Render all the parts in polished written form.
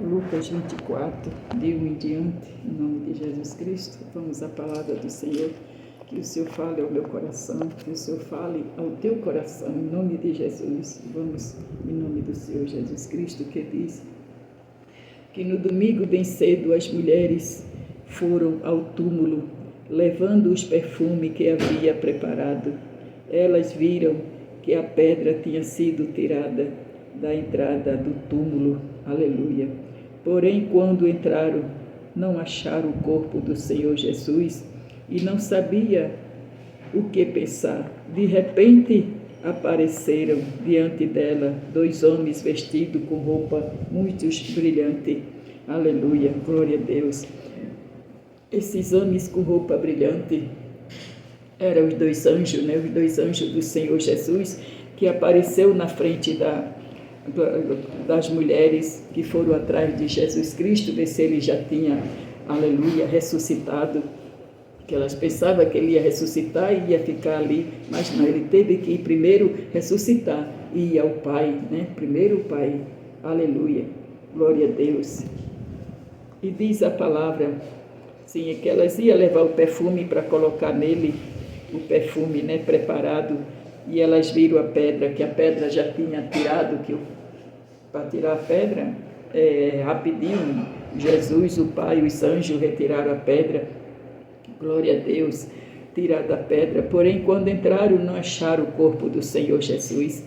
Lucas 24, de 1 em diante, em nome de Jesus Cristo. Vamos à palavra do Senhor. Que o Senhor fale ao meu coração, que o Senhor fale ao teu coração, em nome de Jesus. Vamos, em nome do Senhor Jesus Cristo, que diz que no domingo bem cedo as mulheres foram ao túmulo, levando os perfumes que havia preparado. Elas viram que a pedra tinha sido tirada da entrada do túmulo. Aleluia. Porém, quando entraram, não acharam o corpo do Senhor Jesus e não sabia o que pensar. De repente, apareceram diante dela 2 homens vestidos com roupa muito brilhante. Aleluia, glória a Deus. Esses homens com roupa brilhante eram os 2 anjos, né? Os 2 anjos do Senhor Jesus, que apareceu na frente das mulheres que foram atrás de Jesus Cristo, ver se ele já tinha, aleluia, ressuscitado. Que elas pensavam que ele ia ressuscitar e ia ficar ali, mas não, ele teve que ir primeiro ressuscitar e ir ao Pai, né? Primeiro o Pai, aleluia, glória a Deus. E diz a palavra, sim, é que elas iam levar o perfume para colocar nele, o perfume, né, preparado, e elas viram a pedra, que a pedra já tinha tirado, para tirar a pedra, rapidinho, Jesus, o Pai, os anjos retiraram a pedra, glória a Deus, tirada a pedra. Porém, quando entraram, não acharam o corpo do Senhor Jesus.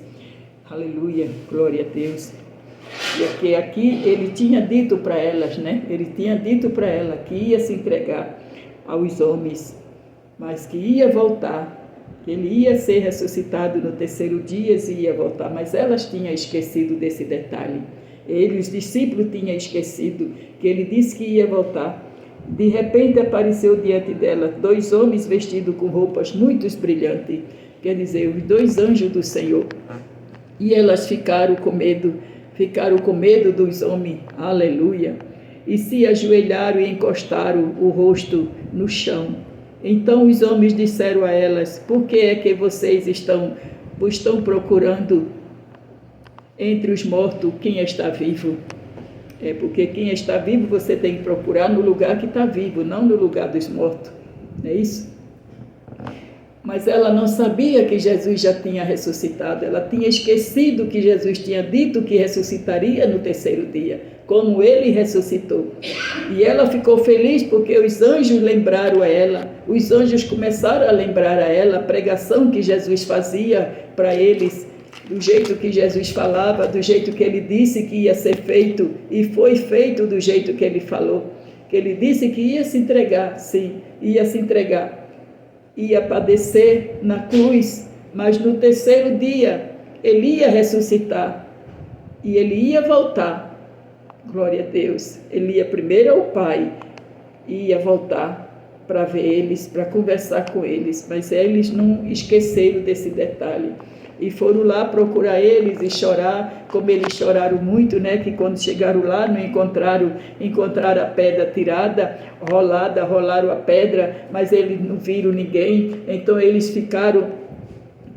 Aleluia, glória a Deus. E aqui ele tinha dito para elas, né? Ele tinha dito para ela que ia se entregar aos homens, mas que ia voltar, que ele ia ser ressuscitado no 3º dia e ia voltar. Mas elas tinham esquecido desse detalhe. Ele, os discípulos, tinham esquecido que ele disse que ia voltar. De repente apareceu diante dela 2 homens vestidos com roupas muito brilhantes, quer dizer, os 2 anjos do Senhor. E elas ficaram com medo dos homens, aleluia, e se ajoelharam e encostaram o rosto no chão. Então os homens disseram a elas: por que é que vocês estão procurando entre os mortos quem está vivo? Porque quem está vivo você tem que procurar no lugar que está vivo, não no lugar dos mortos, não é isso? Mas ela não sabia que Jesus já tinha ressuscitado, ela tinha esquecido que Jesus tinha dito que ressuscitaria no 3º dia, como ele ressuscitou. E ela ficou feliz porque os anjos lembraram a ela, os anjos começaram a lembrar a ela a pregação que Jesus fazia para eles, do jeito que Jesus falava, do jeito que ele disse que ia ser feito, e foi feito do jeito que ele falou, que ele disse que ia se entregar, sim, ia se entregar, ia padecer na cruz, mas no 3º dia ele ia ressuscitar, e ele ia voltar, glória a Deus, ele ia primeiro ao Pai, e ia voltar para ver eles, para conversar com eles, mas eles não esqueceram desse detalhe. E foram lá procurar eles e chorar, como eles choraram muito, né? Que quando chegaram lá não encontraram a pedra tirada, rolaram a pedra, mas eles não viram ninguém. Então eles ficaram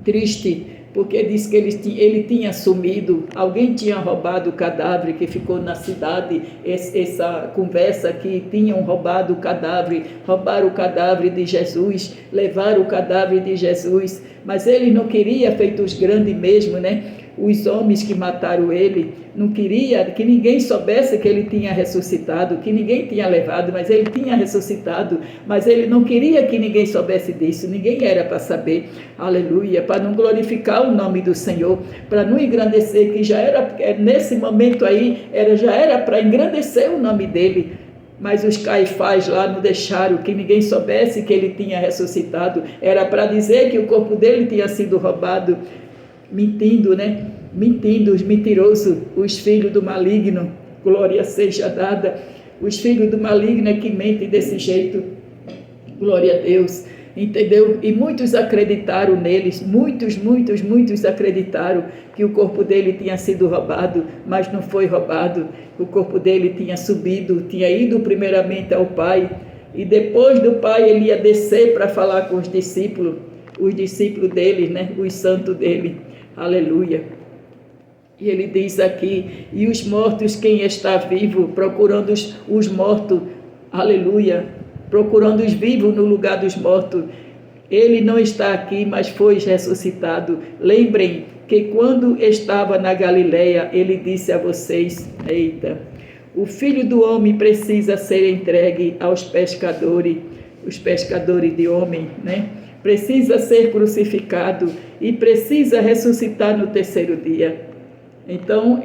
tristes, porque diz que ele tinha sumido, alguém tinha roubado o cadáver que ficou na cidade, essa conversa que tinham roubado o cadáver, roubaram o cadáver de Jesus, levaram o cadáver de Jesus, mas ele não queria, feito os grandes mesmo, né? Os homens que mataram ele, não queria que ninguém soubesse que ele tinha ressuscitado, que ninguém tinha levado, mas ele tinha ressuscitado, mas ele não queria que ninguém soubesse disso, ninguém era para saber, aleluia, para não glorificar o nome do Senhor, para não engrandecer, que já era, nesse momento aí, já era para engrandecer o nome dele, mas os Caifás lá não deixaram que ninguém soubesse que ele tinha ressuscitado, era para dizer que o corpo dele tinha sido roubado, mentindo, né? Mentindo, os mentirosos, os filhos do maligno, glória seja dada, os filhos do maligno é que mentem desse jeito, glória a Deus, entendeu? E muitos acreditaram neles, muitos acreditaram que o corpo dele tinha sido roubado, mas não foi roubado, o corpo dele tinha subido, tinha ido primeiramente ao Pai, e depois do Pai ele ia descer para falar com os discípulos dele, né? Os santos dele, aleluia. E ele diz aqui, e os mortos, quem está vivo, procurando os mortos, aleluia, procurando os vivos no lugar dos mortos. Ele não está aqui, mas foi ressuscitado. Lembrem que quando estava na Galileia, ele disse a vocês, eita, o Filho do Homem precisa ser entregue aos pescadores, os pescadores de homem, né? Precisa ser crucificado e precisa ressuscitar no terceiro dia. Então,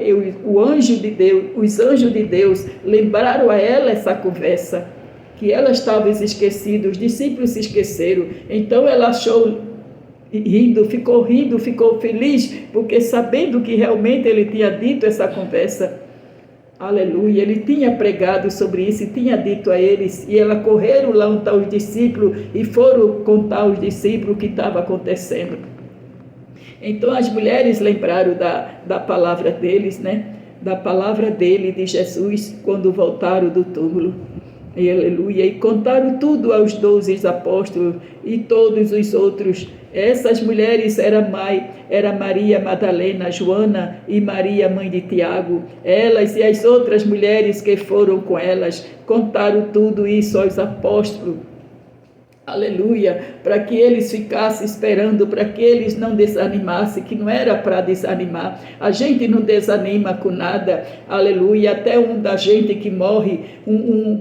os anjos de Deus lembraram a ela essa conversa, que ela estava esquecida, os discípulos se esqueceram. Então, ela achou ficou feliz, porque sabendo que realmente ele tinha dito essa conversa, aleluia, ele tinha pregado sobre isso e tinha dito a eles, e ela correram lá onde os discípulos e foram contar aos discípulos o que estava acontecendo. Então as mulheres lembraram da palavra deles, né? Da palavra dele, de Jesus, quando voltaram do túmulo. E, aleluia, e contaram tudo aos 12 apóstolos e todos os outros. Essas mulheres era Maria Madalena, Joana e Maria, mãe de Tiago. Elas e as outras mulheres que foram com elas contaram tudo isso aos apóstolos. Aleluia, para que eles ficassem esperando, para que eles não desanimassem, que não era para desanimar. A gente não desanima com nada, aleluia, até um da gente que morre,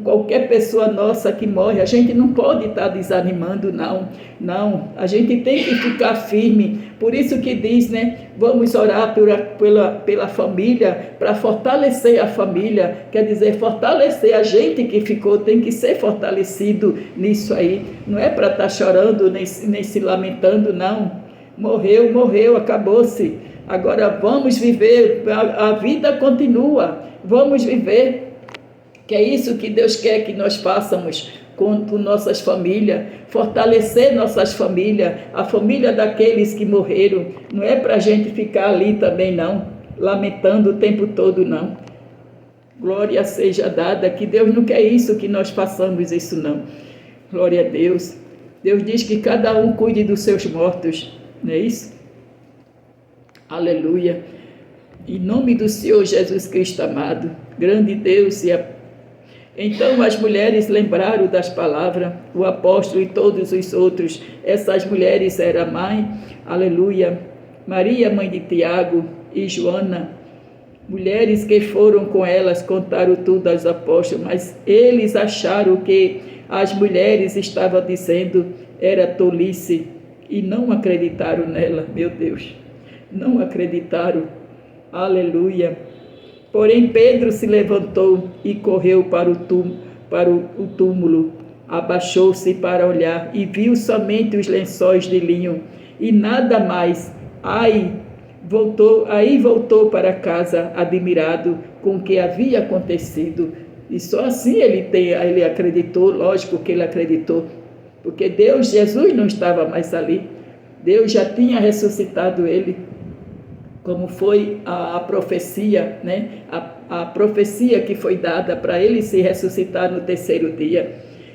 qualquer pessoa nossa que morre, a gente não pode estar desanimando, não, a gente tem que ficar firme. Por isso que diz, né, vamos orar pela família, para fortalecer a família, quer dizer, fortalecer a gente que ficou, tem que ser fortalecido nisso aí, não é para estar chorando, nem se lamentando, não, morreu, acabou-se, agora vamos viver, a vida continua, vamos viver, que é isso que Deus quer que nós façamos com nossas famílias, fortalecer nossas famílias, a família daqueles que morreram, não é para a gente ficar ali também não, lamentando o tempo todo não. Glória seja dada, que Deus não quer isso, que nós façamos isso não. Glória a Deus. Deus diz que cada um cuide dos seus mortos, não é isso? Aleluia. Em nome do Senhor Jesus Cristo amado, grande Deus e Então as mulheres lembraram das palavras, o apóstolo e todos os outros. Essas mulheres eram a mãe, aleluia, Maria, mãe de Tiago e Joana. Mulheres que foram com elas contaram tudo aos apóstolos, mas eles acharam que as mulheres estavam dizendo era tolice e não acreditaram nela, meu Deus, não acreditaram, aleluia. Porém Pedro se levantou e correu para o túmulo, abaixou-se para olhar e viu somente os lençóis de linho e nada mais. Aí voltou para casa admirado com o que havia acontecido. E só assim ele acreditou, lógico que ele acreditou, porque Jesus não estava mais ali, Deus já tinha ressuscitado ele, como foi a profecia, né? A profecia que foi dada para ele se ressuscitar no terceiro dia.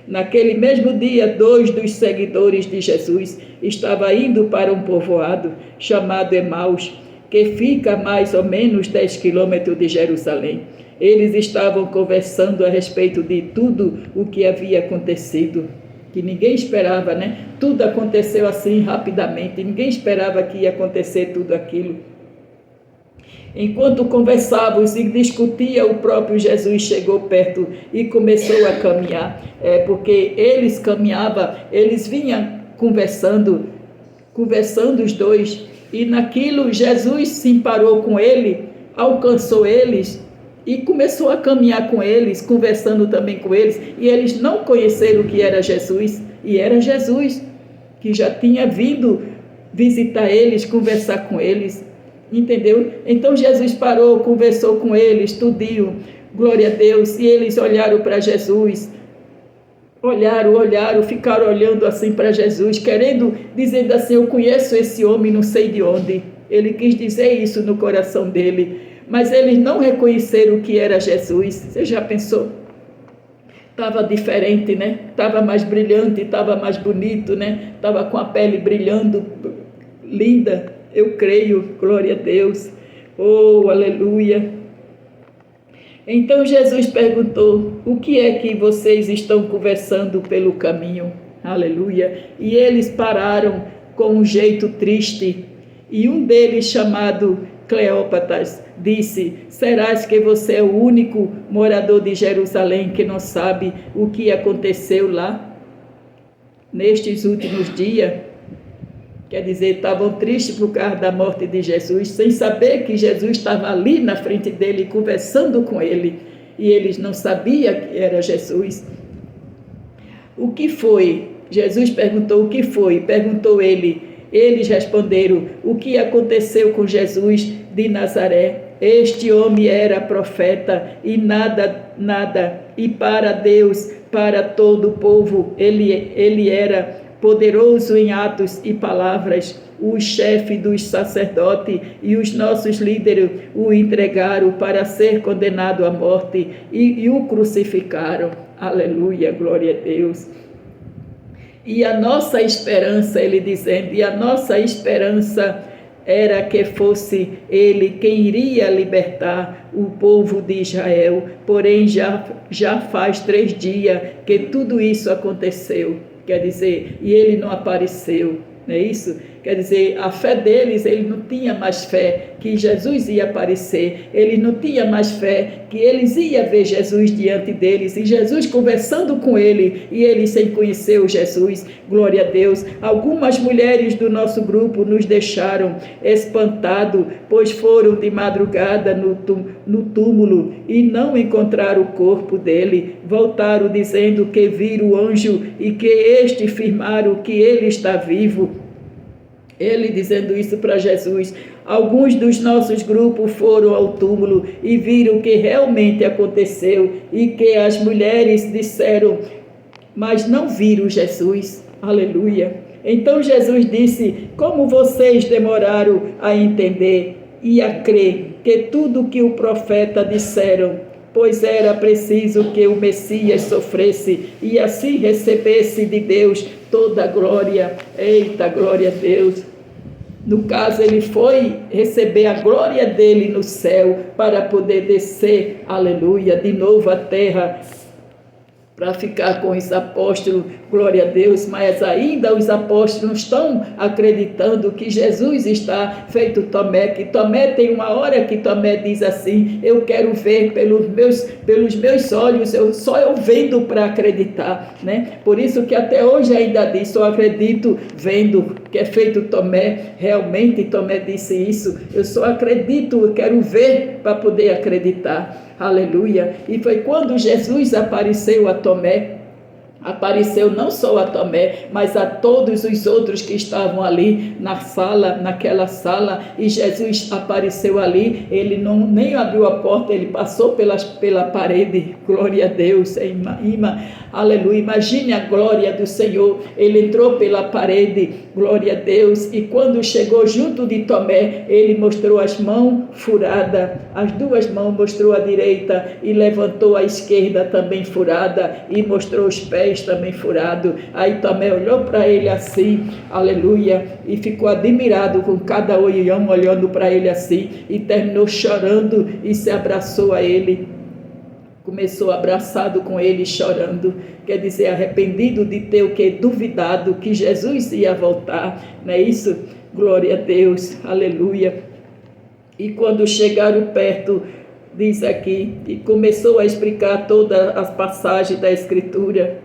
Naquele mesmo dia, 2 dos seguidores de Jesus estavam indo para um povoado chamado Emaús, que fica a mais ou menos 10 quilômetros de Jerusalém. Eles estavam conversando a respeito de tudo o que havia acontecido, que ninguém esperava, né? Tudo aconteceu assim rapidamente, ninguém esperava que ia acontecer tudo aquilo. Enquanto conversavam e discutiam, o próprio Jesus chegou perto e começou a caminhar, porque eles caminhavam, eles vinham conversando os dois, e naquilo Jesus se parou com ele, alcançou eles e começou a caminhar com eles, conversando também com eles, e eles não conheceram que era Jesus, e era Jesus que já tinha vindo visitar eles, conversar com eles, entendeu? Então Jesus parou, conversou com eles, tudinho, glória a Deus, e eles olharam para Jesus, olharam, ficaram olhando assim para Jesus, dizendo assim, eu conheço esse homem, não sei de onde. Ele quis dizer isso no coração dele, mas eles não reconheceram o que era Jesus. Você já pensou? Estava diferente, né? Estava mais brilhante, estava mais bonito, né? Estava com a pele brilhando, linda. Eu creio, glória a Deus. Oh, aleluia! Então Jesus perguntou: o que é que vocês estão conversando pelo caminho? Aleluia! E eles pararam com um jeito triste. E um deles, chamado Cleópatas, disse: serás que você é o único morador de Jerusalém que não sabe o que aconteceu lá nestes últimos dias? Quer dizer, estavam tristes por causa da morte de Jesus, sem saber que Jesus estava ali na frente dele, conversando com ele, e eles não sabiam que era Jesus. O que foi? Jesus perguntou: o que foi? Perguntou ele. Eles responderam: o que aconteceu com Jesus de Nazaré? Este homem era profeta e nada, e para Deus, para todo o povo, ele era poderoso em atos e palavras. O chefe dos sacerdotes e os nossos líderes o entregaram para ser condenado à morte e o crucificaram. Aleluia, glória a Deus. E a nossa esperança, ele dizendo, e a nossa esperança era que fosse ele quem iria libertar o povo de Israel. Porém, já faz 3 dias que tudo isso aconteceu. Quer dizer, e ele não apareceu, não é isso? Quer dizer, a fé deles, ele não tinha mais fé que Jesus ia aparecer, ele não tinha mais fé que eles iam ver Jesus diante deles, e Jesus conversando com ele, e eles sem conhecer o Jesus, glória a Deus. Algumas mulheres do nosso grupo nos deixaram espantados, pois foram de madrugada no túmulo e não encontraram o corpo dele. Voltaram dizendo que viram o anjo e que este afirmaram que ele está vivo. Ele dizendo isso para Jesus. Alguns dos nossos grupos foram ao túmulo e viram o que realmente aconteceu e que as mulheres disseram, mas não viram Jesus. Aleluia. Então Jesus disse: como vocês demoraram a entender e a crer que tudo que o profeta disseram, pois era preciso que o Messias sofresse e assim recebesse de Deus toda a glória. Eita, glória a Deus. No caso, ele foi receber a glória dele no céu para poder descer, aleluia, de novo à terra, para ficar com os apóstolos, glória a Deus, mas ainda os apóstolos não estão acreditando que Jesus está feito Tomé, que Tomé tem uma hora que Tomé diz assim: eu quero ver pelos meus olhos, só eu vendo para acreditar, né? Por isso que até hoje ainda diz, só acredito vendo, que é feito Tomé. Realmente Tomé disse isso, eu só acredito, eu quero ver para poder acreditar. Aleluia. E foi quando Jesus apareceu a Tomé, apareceu não só a Tomé, mas a todos os outros que estavam ali naquela sala, e Jesus apareceu ali. Ele nem abriu a porta, ele passou pela parede, glória a Deus, aleluia. Imagine a glória do Senhor. Ele entrou pela parede, glória a Deus, e quando chegou junto de Tomé, ele mostrou as mãos furadas, as 2 mãos, mostrou a direita e levantou a esquerda também furada, e mostrou os pés também furados. Aí Tomé olhou para ele assim, aleluia, e ficou admirado com cada olhão olhando para ele assim, e terminou chorando e se abraçou a ele. Começou abraçado com ele, chorando, quer dizer, arrependido de ter o que? Duvidado que Jesus ia voltar, não é isso? Glória a Deus, aleluia. E quando chegaram perto, diz aqui, e começou a explicar todas as passagens da Escritura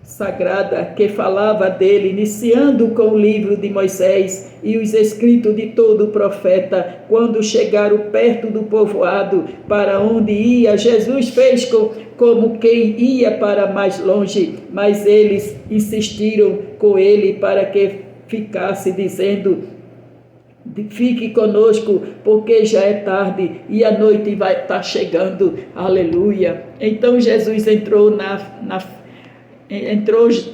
Sagrada que falava dele, iniciando com o livro de Moisés e os escritos de todo o profeta. Quando chegaram perto do povoado para onde ia, Jesus fez como quem ia para mais longe, mas eles insistiram com ele para que ficasse, dizendo: fique conosco, porque já é tarde e a noite vai estar chegando. Aleluia. Então Jesus entrou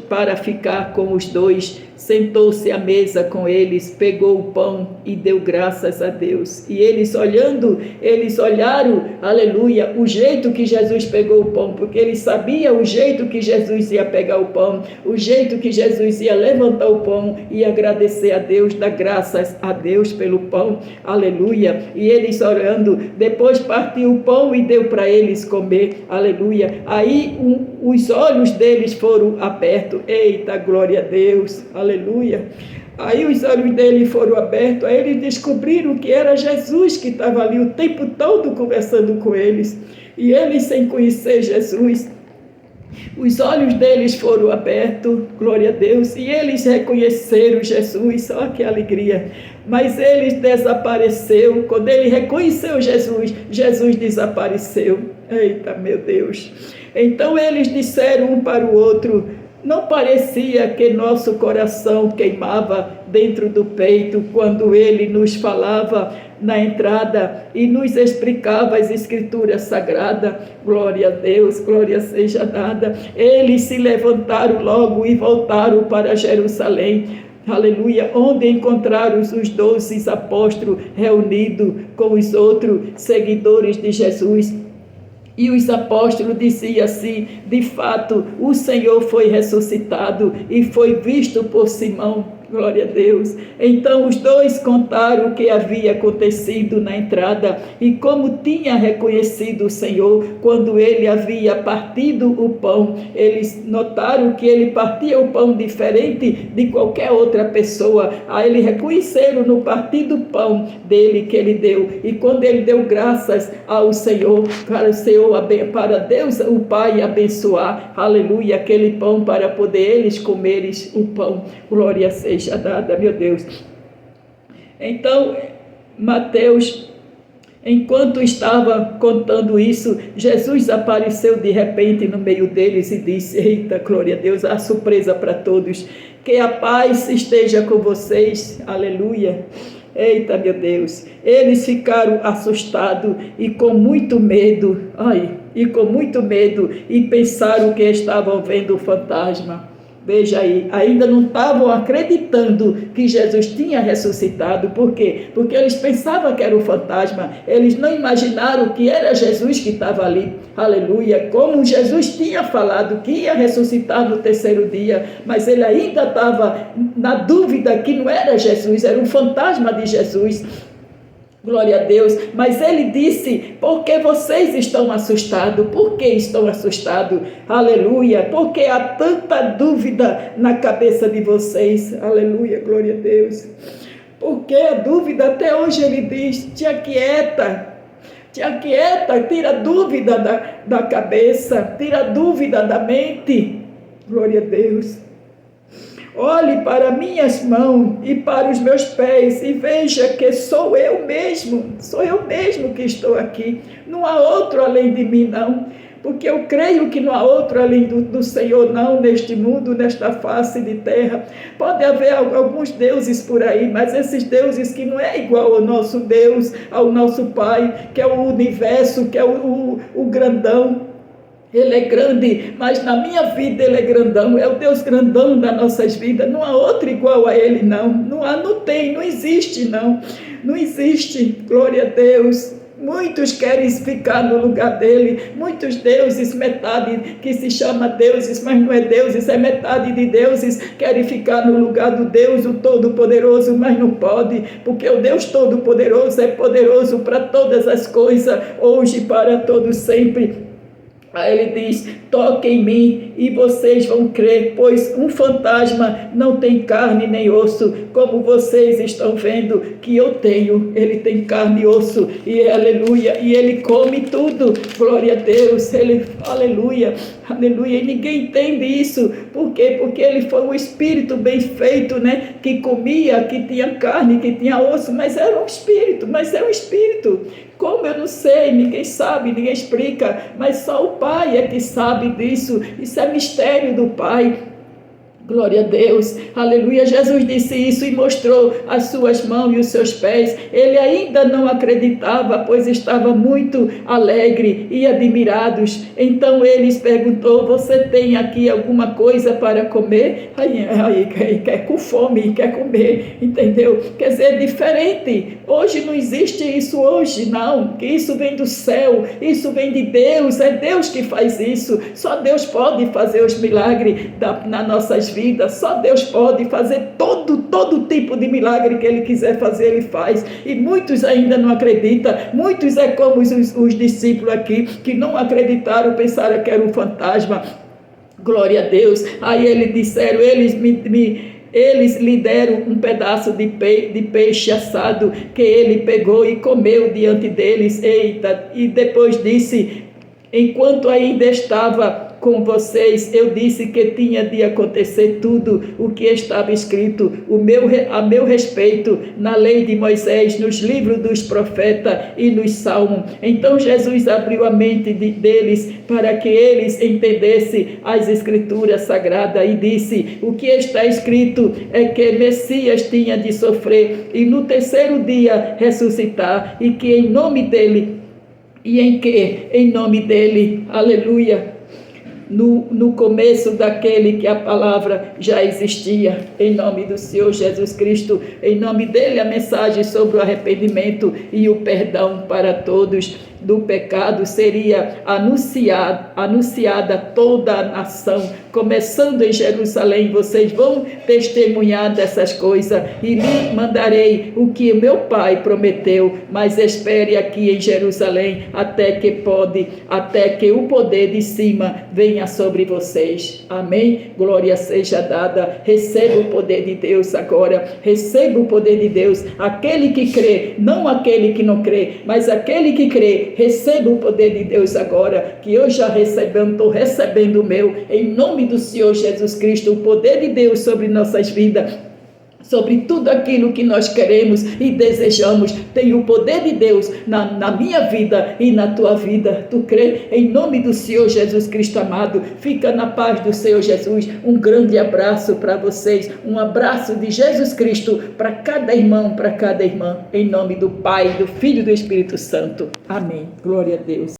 para ficar com os 2, sentou-se à mesa com eles, pegou o pão e deu graças a Deus. E eles olharam, aleluia, o jeito que Jesus pegou o pão, porque eles sabiam o jeito que Jesus ia pegar o pão, o jeito que Jesus ia levantar o pão e agradecer a Deus, dar graças a Deus pelo pão, aleluia. E eles orando, depois partiu o pão e deu para eles comer, aleluia. Aí os olhos deles foram abertos, eita, glória a Deus, aleluia. Aí os olhos dele foram abertos, aí eles descobriram que era Jesus que estava ali o tempo todo conversando com eles. E eles, sem conhecer Jesus, os olhos deles foram abertos, glória a Deus, e eles reconheceram Jesus, olha que alegria. Mas eles desapareceram, quando ele reconheceu Jesus, Jesus desapareceu. Eita, meu Deus. Então eles disseram um para o outro, não parecia que nosso coração queimava dentro do peito quando ele nos falava na entrada e nos explicava as escrituras sagradas? Glória a Deus, glória seja dada. Eles se levantaram logo e voltaram para Jerusalém, aleluia, onde encontraram os 12 apóstolos reunidos com os outros seguidores de Jesus. E os apóstolos diziam assim, de fato, o Senhor foi ressuscitado e foi visto por Simão, glória a Deus. Então os dois contaram o que havia acontecido na entrada e como tinha reconhecido o Senhor quando ele havia partido o pão. Eles notaram que ele partia o pão diferente de qualquer outra pessoa. Aí eles reconheceram no partir do pão dele que ele deu. E quando ele deu graças ao Senhor, para Deus o Pai abençoar, aleluia, aquele pão para poder eles comerem o pão. Glória seja dada, meu Deus. Então, Mateus, enquanto estava contando isso, Jesus apareceu de repente no meio deles e disse, eita, glória a Deus, a surpresa para todos, que a paz esteja com vocês, aleluia. Eita, meu Deus, eles ficaram assustados e com muito medo, e pensaram que estavam vendo o fantasma. Veja aí, ainda não estavam acreditando que Jesus tinha ressuscitado. Por quê? Porque eles pensavam que era um fantasma. Eles não imaginaram que era Jesus que estava ali. Aleluia. Como Jesus tinha falado que ia ressuscitar no 3º dia. Mas ele ainda estava na dúvida que não era Jesus, era um fantasma de Jesus. Glória a Deus, mas ele disse, por que vocês estão assustados? Por que estão assustados? Aleluia, porque há tanta dúvida na cabeça de vocês, aleluia, glória a Deus. Porque a dúvida, até hoje ele diz, te aquieta, tira a dúvida da cabeça, tira a dúvida da mente, glória a Deus. Olhe para minhas mãos e para os meus pés e veja que sou eu mesmo que estou aqui. Não há outro além de mim, não. Porque eu creio que não há outro além do Senhor, não, neste mundo, nesta face de terra. Pode haver alguns deuses por aí, mas esses deuses que não é igual ao nosso Deus, ao nosso Pai, que é o universo, que é o grandão. Ele é grande, mas na minha vida ele é grandão, é o Deus grandão das nossas vidas, não há outro igual a ele, não. Não existe, não existe, glória a Deus. Muitos querem ficar no lugar dele, muitos deuses, metade que se chama deuses, mas não é deuses, é metade de deuses, querem ficar no lugar do Deus, o Todo-Poderoso, mas não pode, porque o Deus Todo-Poderoso é poderoso para todas as coisas, hoje e para todo sempre. Aí ele diz, toque em mim e vocês vão crer, pois um fantasma não tem carne nem osso, como vocês estão vendo que eu tenho. Ele tem carne e osso, e aleluia, e ele come tudo, glória a Deus, aleluia, aleluia, e ninguém entende isso. Por quê? Porque ele foi um espírito bem feito, né, que comia, que tinha carne, que tinha osso, mas era um espírito, como eu não sei, ninguém sabe, ninguém explica, mas só o Pai é que sabe disso. Isso é mistério do Pai. Glória a Deus, aleluia. Jesus disse isso e mostrou as suas mãos e os seus pés. Ele ainda não acreditava, pois estava muito alegre e admirados. Então eles perguntou: você tem aqui alguma coisa para comer? Aí quer com fome, quer comer, entendeu? Quer dizer, diferente. Hoje não existe isso, hoje não, que isso vem do céu, isso vem de Deus, é Deus que faz isso. Só Deus pode fazer os milagres nas nossas vidas, só Deus pode fazer todo tipo de milagre que Ele quiser fazer, Ele faz. E muitos ainda não acreditam, muitos é como os discípulos aqui, que não acreditaram, pensaram que era um fantasma. Glória a Deus. Aí eles disseram, eles lhe deram um pedaço de peixe assado que ele pegou e comeu diante deles. Eita! E depois disse: enquanto ainda estava com vocês, eu disse que tinha de acontecer tudo o que estava escrito a meu respeito na lei de Moisés, nos livros dos profetas e nos salmos. Então Jesus abriu a mente deles para que eles entendessem as escrituras sagradas e disse: o que está escrito é que Messias tinha de sofrer e no terceiro dia ressuscitar, e que em nome dele, em nome dele, aleluia, no começo daquele que a palavra já existia, em nome do Senhor Jesus Cristo, em nome dele, a mensagem sobre o arrependimento e o perdão para todos do pecado seria anunciada a toda a nação, começando em Jerusalém. Vocês vão testemunhar dessas coisas e lhe mandarei o que meu Pai prometeu, mas espere aqui em Jerusalém até que o poder de cima venha sobre vocês. Amém? Glória seja dada. Receba o poder de Deus agora. Receba o poder de Deus. Aquele que crê, não aquele que não crê, mas aquele que crê, receba o poder de Deus agora, que eu já estou recebendo o meu, em nome do Senhor Jesus Cristo, o poder de Deus sobre nossas vidas, sobre tudo aquilo que nós queremos e desejamos. Tem o poder de Deus na minha vida e na tua vida. Tu crê? Em nome do Senhor Jesus Cristo amado, fica na paz do Senhor Jesus. Um grande abraço para vocês, um abraço de Jesus Cristo para cada irmão, para cada irmã, em nome do Pai, do Filho e do Espírito Santo. Amém. Glória a Deus.